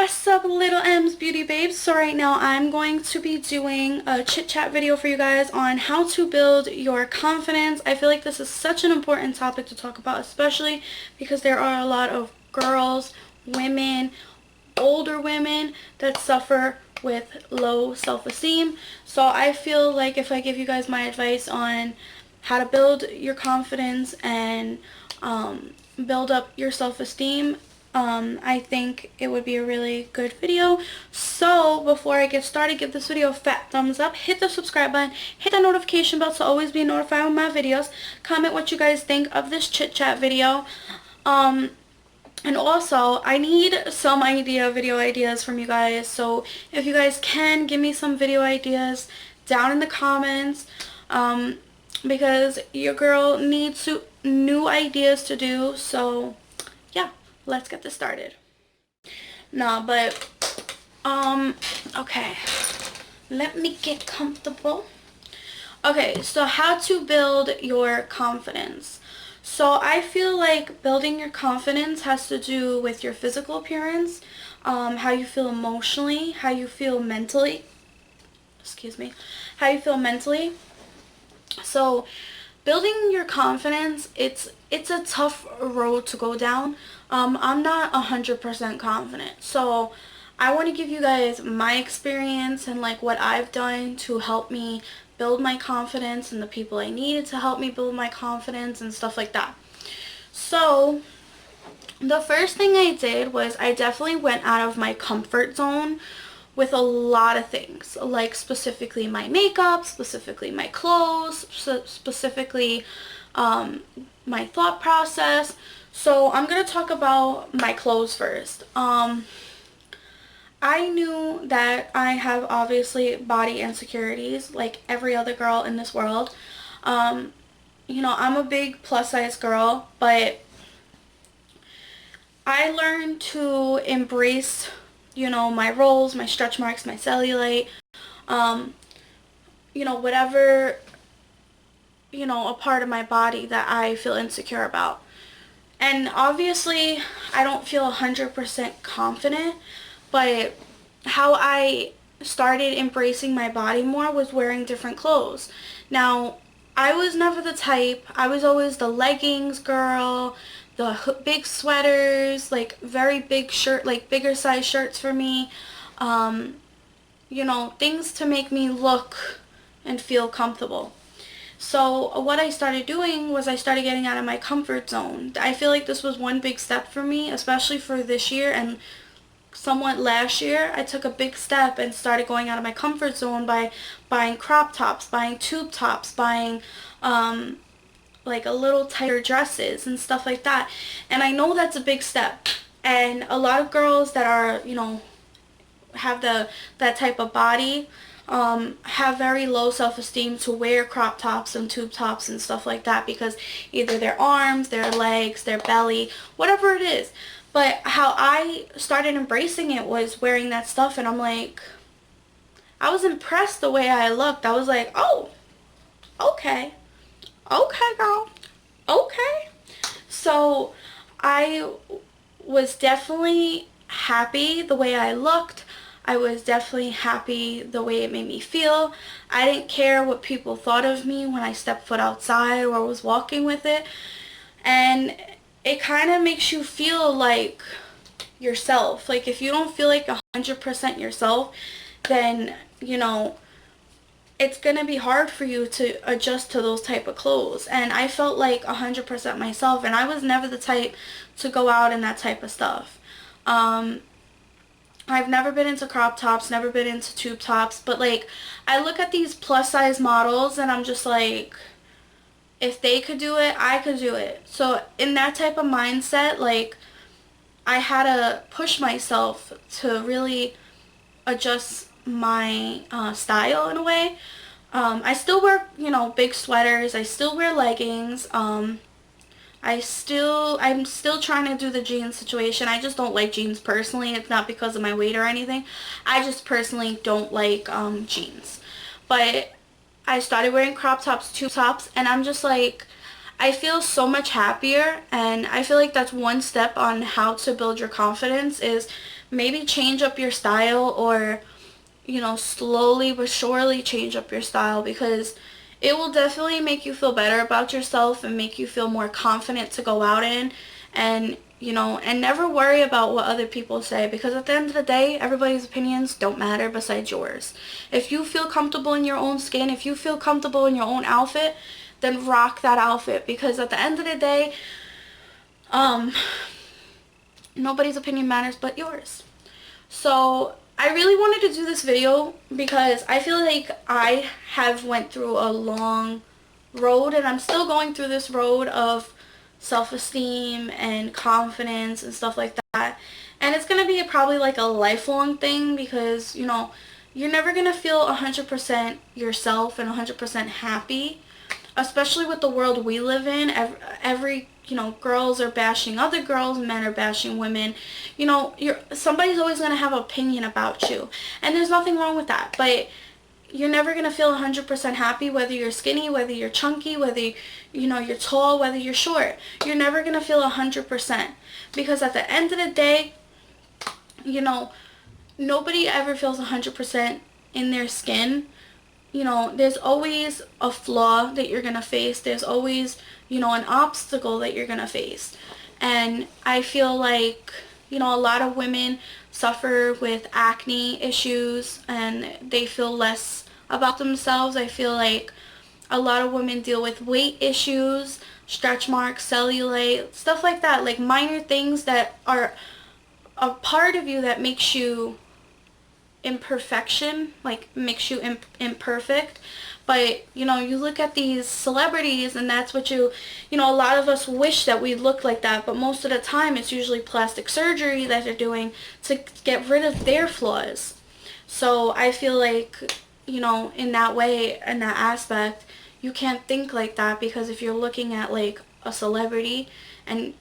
What's up, little M's beauty babes? So right now I'm going to be doing a chit chat video for you guys on how to build your confidence. I feel like this is such an important topic to talk about, especially because there are a lot of girls, women, older women that suffer with low self-esteem. So I feel like if I give you guys my advice on how to build your confidence and build up your self-esteem, I think it would be a really good video. So before I get started, give this video a fat thumbs up, hit the subscribe button, hit the notification bell to always be notified when my videos. Comment what you guys think of this chit chat video. And also, I need some video ideas from you guys. So if you guys can, give me some video ideas down in the comments. Because your girl needs new ideas to do. So yeah, let's get this started. No, but okay, let me get comfortable. Okay, so how to build your confidence. So I feel like building your confidence has to do with your physical appearance, how you feel emotionally, how you feel mentally. How you feel mentally. So building your confidence, it's a tough road to go down. I'm not 100% confident. So I want to give you guys my experience and like what I've done to help me build my confidence and the people I needed to help me build my confidence and stuff like that. So the first thing I did was I definitely went out of my comfort zone with a lot of things, like specifically my makeup, specifically my clothes, specifically my thought process. So I'm going to talk about my clothes first. I knew that I have obviously body insecurities like every other girl in this world. You know, I'm a big plus size girl, but I learned to embrace, you know, my rolls, my stretch marks, my cellulite, you know, whatever, you know, a part of my body that I feel insecure about. And obviously I don't feel 100% confident, but how I started embracing my body more was wearing different clothes. Now, I was never the type, I was always the leggings girl, the big sweaters, like very big shirt, like bigger size shirts for me. You know, things to make me look and feel comfortable. So what I started doing was I started getting out of my comfort zone. I feel like this was one big step for me, especially for this year and somewhat last year. I took a big step and started going out of my comfort zone by buying crop tops, buying tube tops, buying like a little tighter dresses and stuff like that. And I know that's a big step. And a lot of girls that are, you know, have that type of body have very low self-esteem to wear crop tops and tube tops and stuff like that because either their arms, their legs, their belly, whatever it is. But how I started embracing it was wearing that stuff, and I'm like, I was impressed the way I looked. I was like, oh, okay, girl, okay. So I was definitely happy the way I looked. I was definitely happy the way it made me feel. I didn't care what people thought of me when I stepped foot outside or was walking with it. And it kind of makes you feel like yourself. Like if you don't feel like 100% yourself, then, you know, it's going to be hard for you to adjust to those type of clothes. And I felt like 100% myself, and I was never the type to go out in that type of stuff. I've never been into crop tops, never been into tube tops, but like I look at these plus size models and I'm just like, if they could do it, I could do it. So in that type of mindset, like I had to push myself to really adjust my style in a way. I still wear, you know, big sweaters. I still wear leggings. I'm still trying to do the jeans situation. I just don't like jeans personally. It's not because of my weight or anything. I just personally don't like jeans. But I started wearing crop tops, tube tops, and I'm just like, I feel so much happier, and I feel like that's one step on how to build your confidence is maybe change up your style, or slowly but surely change up your style, because it will definitely make you feel better about yourself and make you feel more confident to go out in, and and never worry about what other people say, because at the end of the day, everybody's opinions don't matter besides yours. If you feel comfortable in your own skin, if you feel comfortable in your own outfit, then rock that outfit, because at the end of the day, um, nobody's opinion matters but yours. So I really wanted to do this video because I feel like I have went through a long road, and I'm still going through this road of self-esteem and confidence and stuff like that. And it's going to be probably like a lifelong thing, because, you're never going to feel 100% yourself and 100% happy, especially with the world we live in. Every girls are bashing other girls, men are bashing women. Somebody's always going to have an opinion about you, and there's nothing wrong with that, but you're never going to feel 100% happy, whether you're skinny, whether you're chunky, whether you're tall, whether you're short. You're never going to feel 100%, because at the end of the day, nobody ever feels 100% in their skin. There's always a flaw that you're going to face. There's always, an obstacle that you're going to face. And I feel like, a lot of women suffer with acne issues and they feel less about themselves. I feel like a lot of women deal with weight issues, stretch marks, cellulite, stuff like that. Like minor things that are a part of you that makes you imperfection, like makes you imperfect. But you look at these celebrities, and that's what a lot of us wish that we look like that, but most of the time it's usually plastic surgery that they're doing to get rid of their flaws. So I feel like, in that way, in that aspect, you can't think like that, because if you're looking at like a celebrity and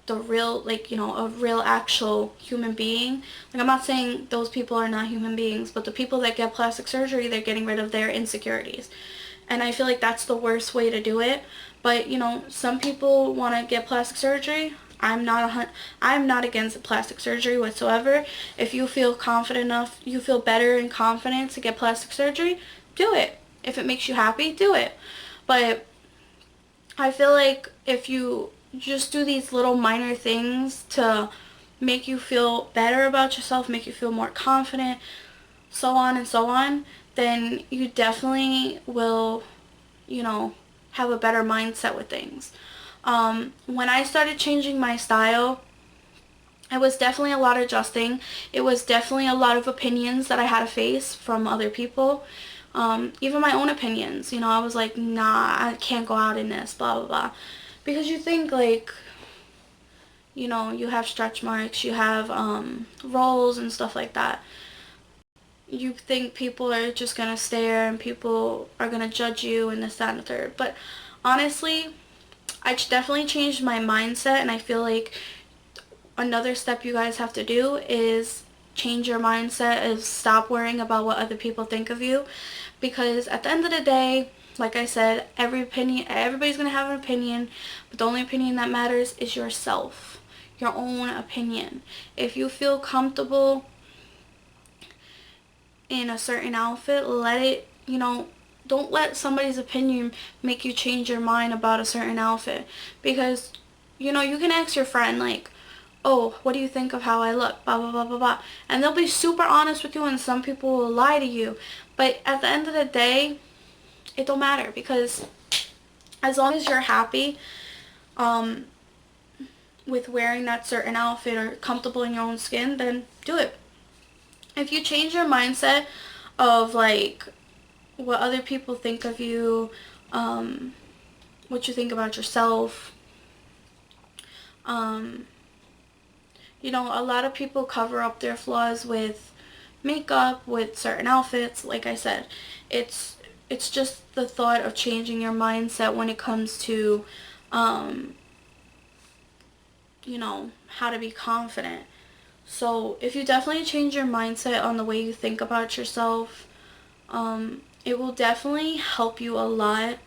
the real, like, a real actual human being. Like, I'm not saying those people are not human beings, but the people that get plastic surgery, they're getting rid of their insecurities. And I feel like that's the worst way to do it. But, some people want to get plastic surgery. I'm not against plastic surgery whatsoever. If you feel confident enough, you feel better and confident to get plastic surgery, do it. If it makes you happy, do it. But I feel like if you just do these little minor things to make you feel better about yourself, make you feel more confident, so on and so on, then you definitely will, have a better mindset with things. When I started changing my style, it was definitely a lot of adjusting. It was definitely a lot of opinions that I had to face from other people. Even my own opinions. I was like, nah, I can't go out in this, blah, blah, blah. Because you think, like, you have stretch marks, you have rolls and stuff like that. You think people are just going to stare and people are going to judge you and this, that, and the third. But honestly, I definitely changed my mindset, and I feel like another step you guys have to do is change your mindset, is stop worrying about what other people think of you, because at the end of the day, like I said, everybody's gonna have an opinion, but the only opinion that matters is yourself, your own opinion. If you feel comfortable in a certain outfit, let it, don't let somebody's opinion make you change your mind about a certain outfit, because you can ask your friend, like, oh, what do you think of how I look, blah, blah, blah, blah, blah, and they'll be super honest with you, and some people will lie to you, but at the end of the day, it don't matter, because as long as you're happy with wearing that certain outfit or comfortable in your own skin, then do it. If you change your mindset of like what other people think of you, what you think about yourself, a lot of people cover up their flaws with makeup, with certain outfits. Like I said, it's just the thought of changing your mindset when it comes to, how to be confident. So if you definitely change your mindset on the way you think about yourself, it will definitely help you a lot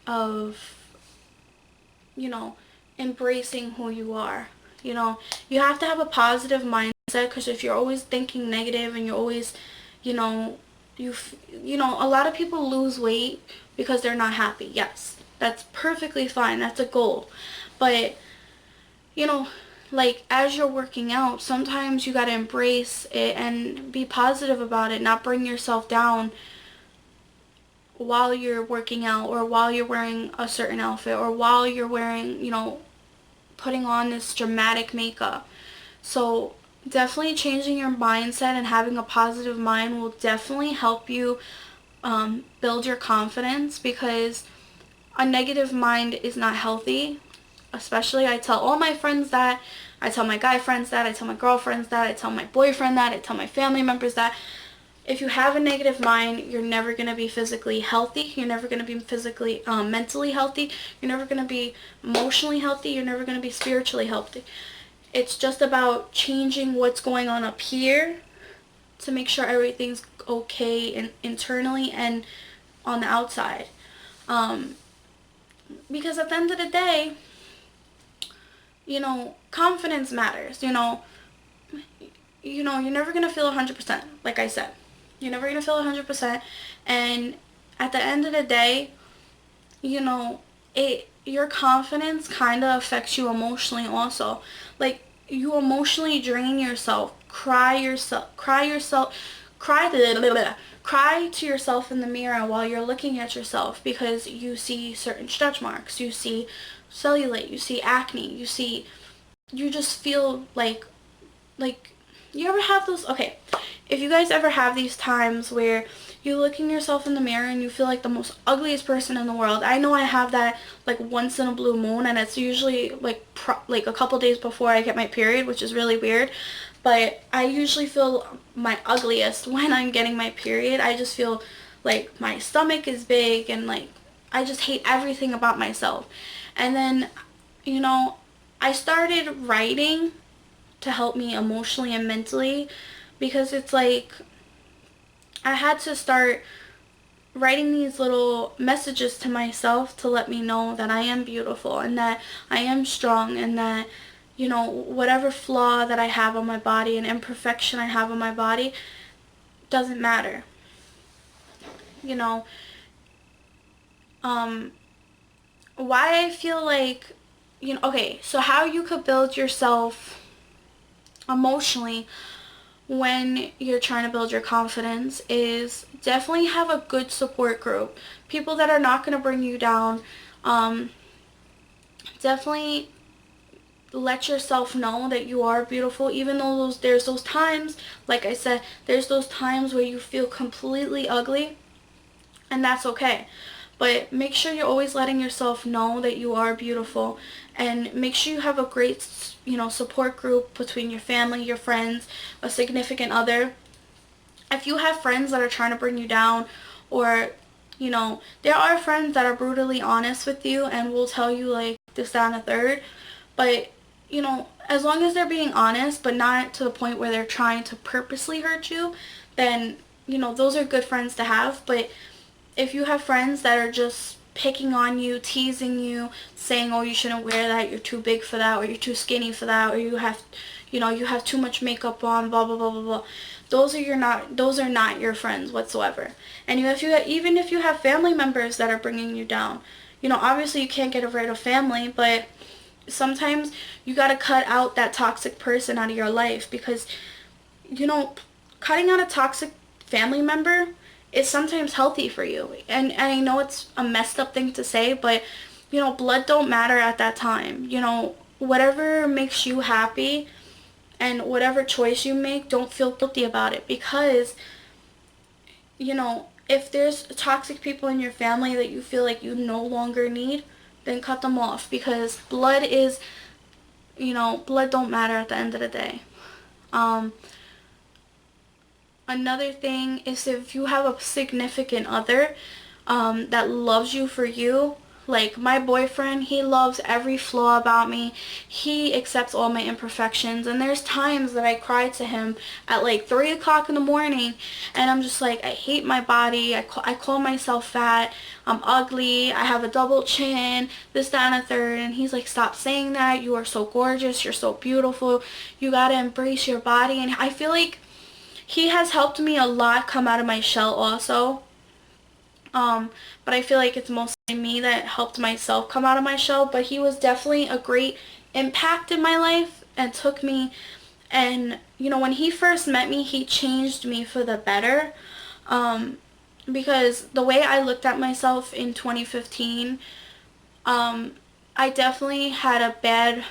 of you know, embracing who you are. You know, you have to have a positive mindset, because if you're always thinking negative and you're always, you know, you know, a lot of people lose weight because they're not happy. Yes, that's perfectly fine. That's a goal. But, you know, like as you're working out, sometimes you got to embrace it and be positive about it, not bring yourself down while you're working out, or while you're wearing a certain outfit, or while you're wearing, you know, putting on this dramatic makeup. So definitely changing your mindset and having a positive mind will definitely help you build your confidence, because a negative mind is not healthy. Especially, I tell all my friends that, I tell my guy friends that, I tell my girlfriends that, I tell my boyfriend that, I tell my family members that if you have a negative mind, you're never going to be physically healthy. You're never going to be physically, mentally healthy. You're never going to be emotionally healthy. You're never going to be spiritually healthy. It's just about changing what's going on up here to make sure everything's okay and internally and on the outside. Because at the end of the day, you know, confidence matters. You're never going to feel 100%, like I said. You're never going to feel 100%. And at the end of the day, you know, your confidence kind of affects you emotionally also. Like, you emotionally drain yourself, cry to yourself in the mirror while you're looking at yourself, because you see certain stretch marks, you see cellulite, you see acne, you just feel like you ever have those, okay, if you guys ever have these times where you look in yourself in the mirror and you feel like the most ugliest person in the world. I know I have that like once in a blue moon, and it's usually like like a couple days before I get my period, which is really weird. But I usually feel my ugliest when I'm getting my period. I just feel like my stomach is big, and like I just hate everything about myself. And then, you know, I started writing to help me emotionally and mentally, because it's like I had to start writing these little messages to myself to let me know that I am beautiful and that I am strong, and that, you know, whatever flaw that I have on my body and imperfection I have on my body doesn't matter. You know, why I feel like, you know, okay, so how you could build yourself emotionally when you're trying to build your confidence is definitely have a good support group. People that are not going to bring you down. Definitely let yourself know that you are beautiful, even though there's those times, like I said, there's those times where you feel completely ugly, and that's okay. But make sure you're always letting yourself know that you are beautiful, and make sure you have a great, you know, support group between your family, your friends, a significant other. If you have friends that are trying to bring you down, or, you know, there are friends that are brutally honest with you and will tell you like this, that, and a third. But, you know, as long as they're being honest, but not to the point where they're trying to purposely hurt you, then, you know, those are good friends to have. But if you have friends that are just picking on you, teasing you, saying, oh, you shouldn't wear that, you're too big for that, or you're too skinny for that, or you have, you know, you have too much makeup on, blah, blah, blah, blah, blah. Those are not your friends whatsoever. And even if you have family members that are bringing you down, you know, obviously you can't get rid of family, but sometimes you got to cut out that toxic person out of your life, because, you know, cutting out a toxic family member is sometimes healthy for you. And I know it's a messed up thing to say, but, you know, blood don't matter at that time. You know, whatever makes you happy and whatever choice you make, don't feel guilty about it, because, you know, if there's toxic people in your family that you feel like you no longer need, then cut them off, because blood is, you know, blood don't matter at the end of the day. Another thing is, if you have a significant other that loves you for you, Like, my boyfriend, he loves every flaw about me. He accepts all my imperfections. And there's times that I cry to him at like 3 o'clock in the morning. And I'm just like, I hate my body. I call myself fat. I'm ugly. I have a double chin. This, that, and a third. And he's like, stop saying that. You are so gorgeous. You're so beautiful. You gotta embrace your body. And I feel like he has helped me a lot come out of my shell also. But I feel like it's mostly me that helped myself come out of my shell. But he was definitely a great impact in my life and took me. And, you know, when he first met me, he changed me for the better. Because the way I looked at myself in 2015, I definitely had a bad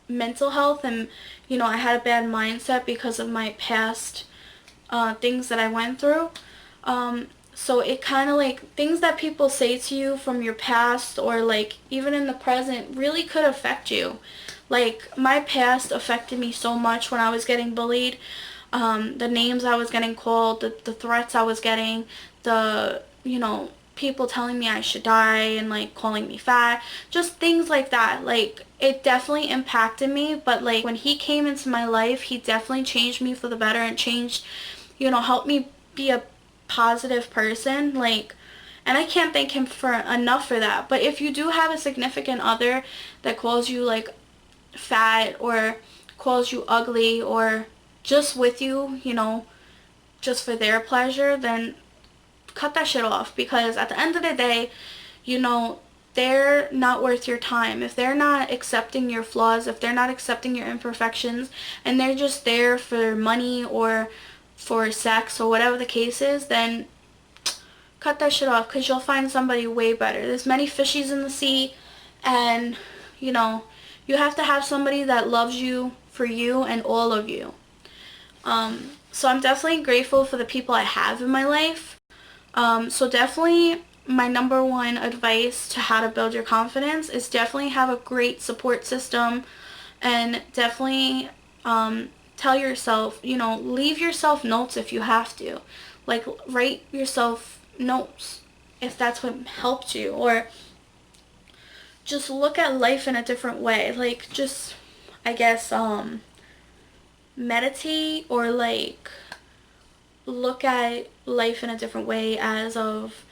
mental health, and, you know, I had a bad mindset because of my past things that I went through. So it kind of like things that people say to you from your past or like even in the present really could affect you. Like, my past affected me so much when I was getting bullied. The names I was getting called, the threats I was getting, the, you know, people telling me I should die and like calling me fat, just things like that. Like, it definitely impacted me, but like when he came into my life, he definitely changed me for the better and changed, you know, helped me be a positive person. Like, and I can't thank him for enough for that. But if you do have a significant other that calls you like fat or calls you ugly or just with you, you know, just for their pleasure, then cut that shit off, because at the end of the day, you know, they're not worth your time. If they're not accepting your flaws, if they're not accepting your imperfections, and they're just there for money or for sex or whatever the case is, then cut that shit off, because you'll find somebody way better. There's many fishies in the sea, and, you know, you have to have somebody that loves you for you and all of you. So I'm definitely grateful for the people I have in my life. So definitely my number one advice to how to build your confidence is definitely have a great support system, and definitely tell yourself, you know, leave yourself notes if you have to. Like, write yourself notes if that's what helped you, or just look at life in a different way. Like, just, I guess, meditate, or like look at life in a different way as of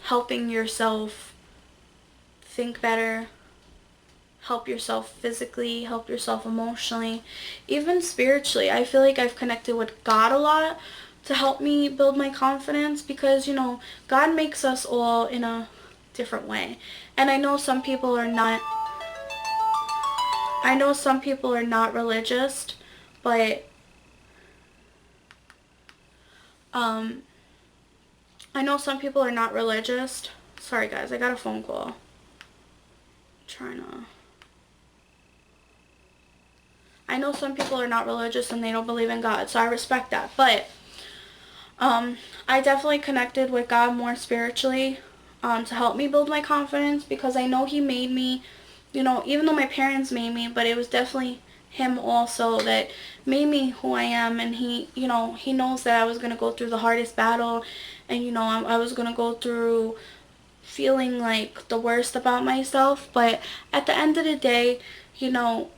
helping yourself think better, help yourself physically, help yourself emotionally, even spiritually. I feel like I've connected with God a lot to help me build my confidence, because, you know, God makes us all in a different way. And I know some people are not religious, but I know some people are not religious. Sorry guys, I got a phone call. I know some people are not religious and they don't believe in God, so I respect that. But I definitely connected with God more spiritually to help me build my confidence, because I know he made me, you know, even though my parents made me, but it was definitely him also that made me who I am. And he, you know, he knows that I was going to go through the hardest battle, and, you know, I was going to go through feeling like the worst about myself. But at the end of the day, you know,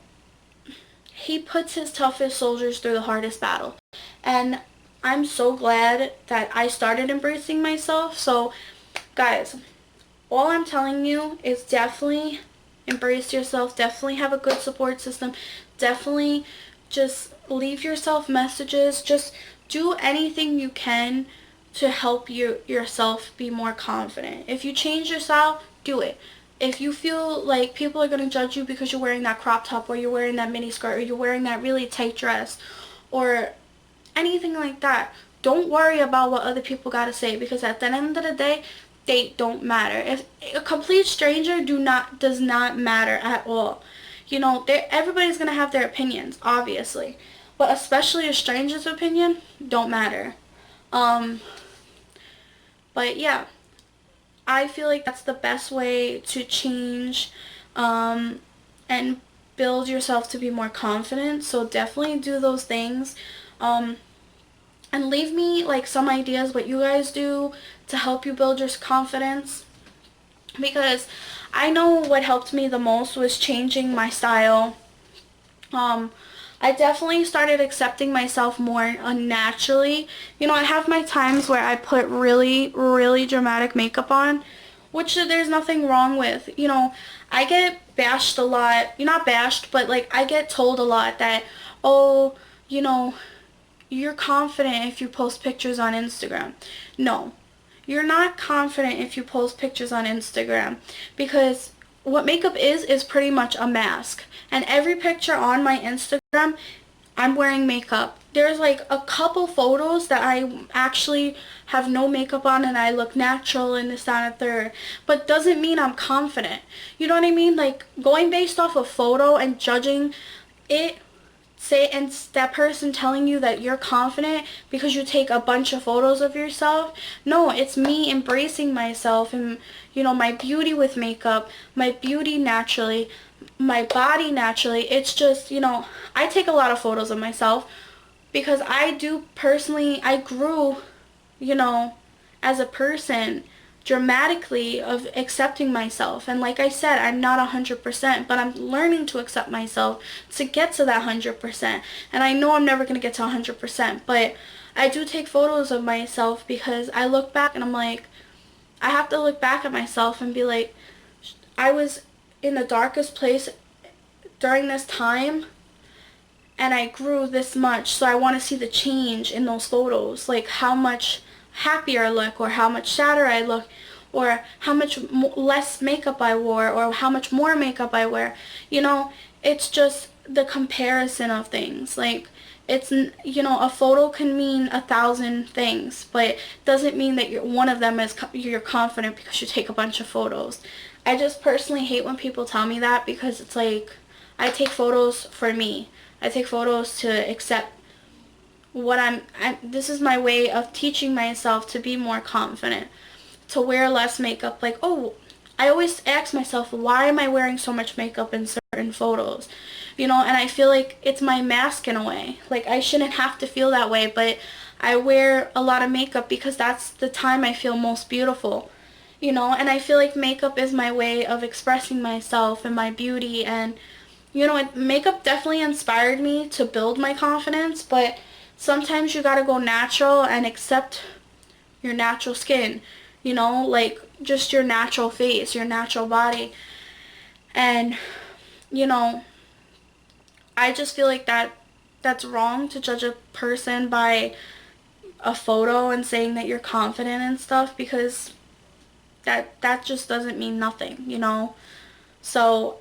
he puts his toughest soldiers through the hardest battle. And I'm so glad that I started embracing myself. So guys, all I'm telling you is definitely embrace yourself. Definitely have a good support system. Definitely just leave yourself messages. Just do anything you can to help yourself be more confident. If you change your style, do it. If you feel like people are going to judge you because you're wearing that crop top, or you're wearing that mini skirt, or you're wearing that really tight dress, or anything like that, don't worry about what other people got to say, because at the end of the day, they don't matter. If a complete stranger does not matter at all. You know, everybody's going to have their opinions, obviously, but especially a stranger's opinion don't matter. But yeah, I feel like that's the best way to change and build yourself to be more confident. So definitely do those things. And leave me like some ideas what you guys do to help you build your confidence. because I know what helped me the most was changing my style. I definitely started accepting myself more unnaturally. You know, I have my times where I put really, really dramatic makeup on, which there's nothing wrong with. You know, I get bashed a lot. You're not bashed, but like I get told a lot that, oh, you know, you're confident if you post pictures on Instagram. No, you're not confident if you post pictures on Instagram, because what makeup is pretty much a mask. And every picture on my Instagram, I'm wearing makeup. There's like a couple photos that I actually have no makeup on and I look natural and this, that, and a third. But doesn't mean I'm confident. You know what I mean? Like going based off a photo and judging it, say, and that person telling you that you're confident because you take a bunch of photos of yourself. No, it's me embracing myself and, you know, my beauty with makeup, my beauty naturally, my body naturally. It's just, you know, I take a lot of photos of myself because I do personally, I grew, you know, as a person dramatically of accepting myself. And like I said, I'm not 100%, but I'm learning to accept myself to get to that 100%. And I know I'm never going to get to 100%, but I do take photos of myself because I look back and I'm like, I have to look back at myself and be like, I was in the darkest place during this time and I grew this much, so I want to see the change in those photos, like how much happier I look, or how much sadder I look, or how much less makeup I wore, or how much more makeup I wear. You know, it's just the comparison of things. Like, it's, you know, a photo can mean 1,000 things, but it doesn't mean that one of them is you're confident because you take a bunch of photos. I just personally hate when people tell me that, because it's like, I take photos for me. I take photos to accept what this is my way of teaching myself to be more confident, to wear less makeup. Like, oh, I always ask myself, why am I wearing so much makeup in certain photos? You know, and I feel like it's my mask in a way. Like, I shouldn't have to feel that way, but I wear a lot of makeup because that's the time I feel most beautiful. You know, and I feel like makeup is my way of expressing myself and my beauty. And you know, makeup definitely inspired me to build my confidence, but sometimes you gotta go natural and accept your natural skin, you know, like just your natural face, your natural body. And, you know, I just feel like that's wrong to judge a person by a photo and saying that you're confident and stuff, because that just doesn't mean nothing, you know. So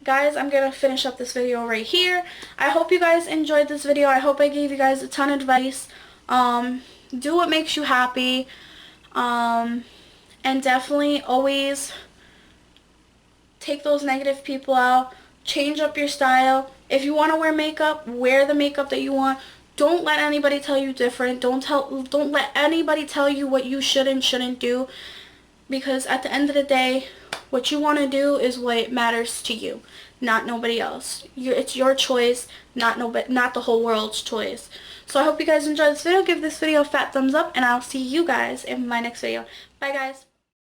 guys, I'm gonna finish up this video right here. I hope you guys enjoyed this video. I hope I gave you guys a ton of advice. Do what makes you happy. And definitely always take those negative people out. Change up your style. If you want to wear makeup, wear the makeup that you want. Don't let anybody tell you different. Don't let anybody tell you what you should and shouldn't do, because at the end of the day, what you want to do is what matters to you, not nobody else. It's your choice, not the whole world's choice. So I hope you guys enjoyed this video. Give this video a fat thumbs up, and I'll see you guys in my next video. Bye, guys.